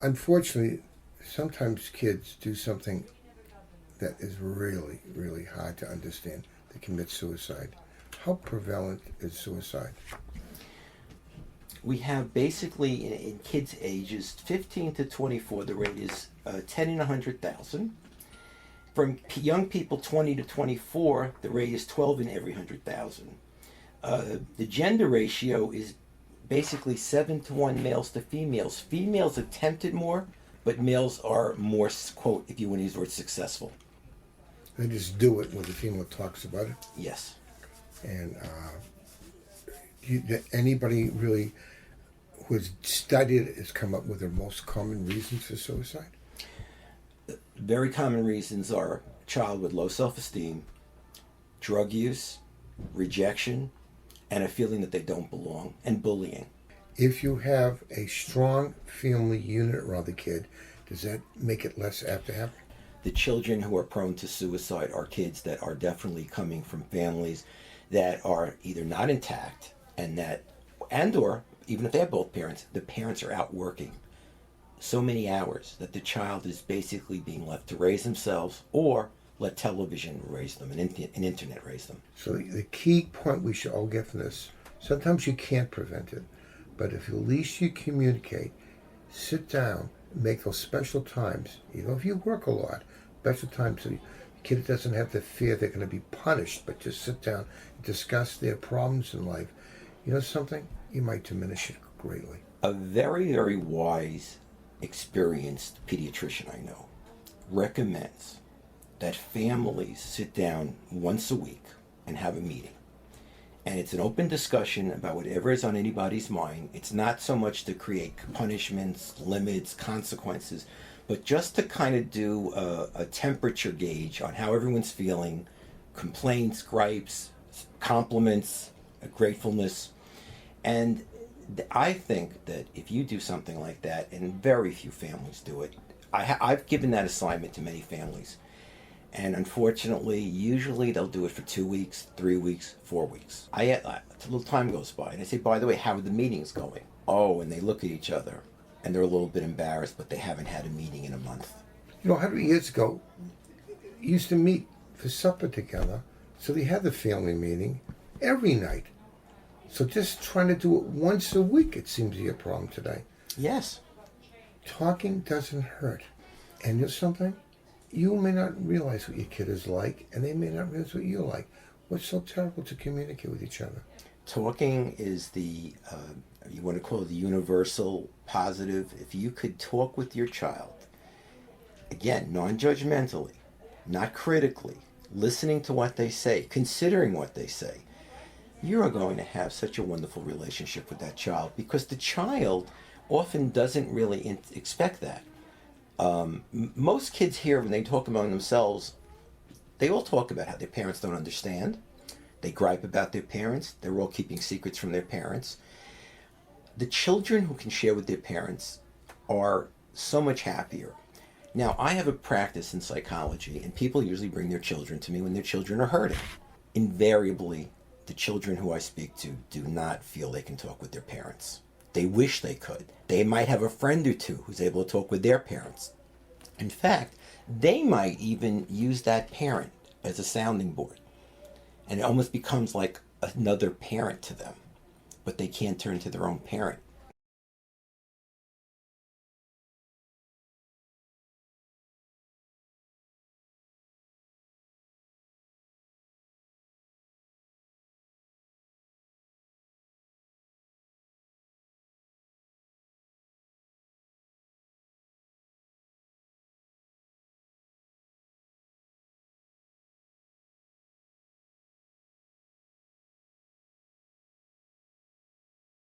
unfortunately, sometimes kids do something that is really, really hard to understand. They commit suicide. How prevalent is suicide? We have basically in kids ages 15 to 24, the rate is 10 in 100,000. From young people 20 to 24, the rate is 12 in every 100,000. The gender ratio is basically 7-to-1 males to females. Females attempt it more, but males are more, quote, if you want to use the word, successful. They just do it when the female talks about it. Yes. And anybody really who has studied it has come up with the most common reasons for suicide? Very common reasons are child with low self-esteem, drug use, rejection, and a feeling that they don't belong, and bullying. If you have a strong family unit around the kid, does that make it less apt to happen? The children who are prone to suicide are kids that are definitely coming from families that are either not intact or even if they have both parents, the parents are out working so many hours that the child is basically being left to raise themselves or let television raise them and internet raise them. So the key point we should all get from this, sometimes you can't prevent it, but if at least you communicate, sit down, make those special times, even if you work a lot, special times so the kid doesn't have to fear they're going to be punished, but just sit down and discuss their problems in life. You know something? You might diminish it greatly. A very, very wise, experienced pediatrician I know recommends that families sit down once a week and have a meeting. And it's an open discussion about whatever is on anybody's mind. It's not so much to create punishments, limits, consequences, but just to kind of do a temperature gauge on how everyone's feeling, complaints, gripes, compliments, gratefulness. And I think that if you do something like that, and very few families do it, I've given that assignment to many families. And unfortunately, usually they'll do it for 2 weeks, 3 weeks, 4 weeks. A little time goes by, and I say, by the way, how are the meetings going? Oh, and they look at each other, and they're a little bit embarrassed, but they haven't had a meeting in a month. You know, 100 years ago, you used to meet for supper together, so they had the family meeting every night. So just trying to do it once a week, it seems to be a problem today. Yes. Talking doesn't hurt. And you know something? You may not realize what your kid is like, and they may not realize what you like. What's so terrible to communicate with each other? Talking is the, you want to call it the universal positive. If you could talk with your child, again, non-judgmentally, not critically, listening to what they say, considering what they say, you are going to have such a wonderful relationship with that child, because the child often doesn't really expect that. Most kids here, when they talk among themselves, they all talk about how their parents don't understand. They gripe about their parents. They're all keeping secrets from their parents. The children who can share with their parents are so much happier. Now, I have a practice in psychology, and people usually bring their children to me when their children are hurting. Invariably, the children who I speak to do not feel they can talk with their parents. They wish they could. They might have a friend or two who's able to talk with their parents. In fact, they might even use that parent as a sounding board. And it almost becomes like another parent to them. But they can't turn to their own parent.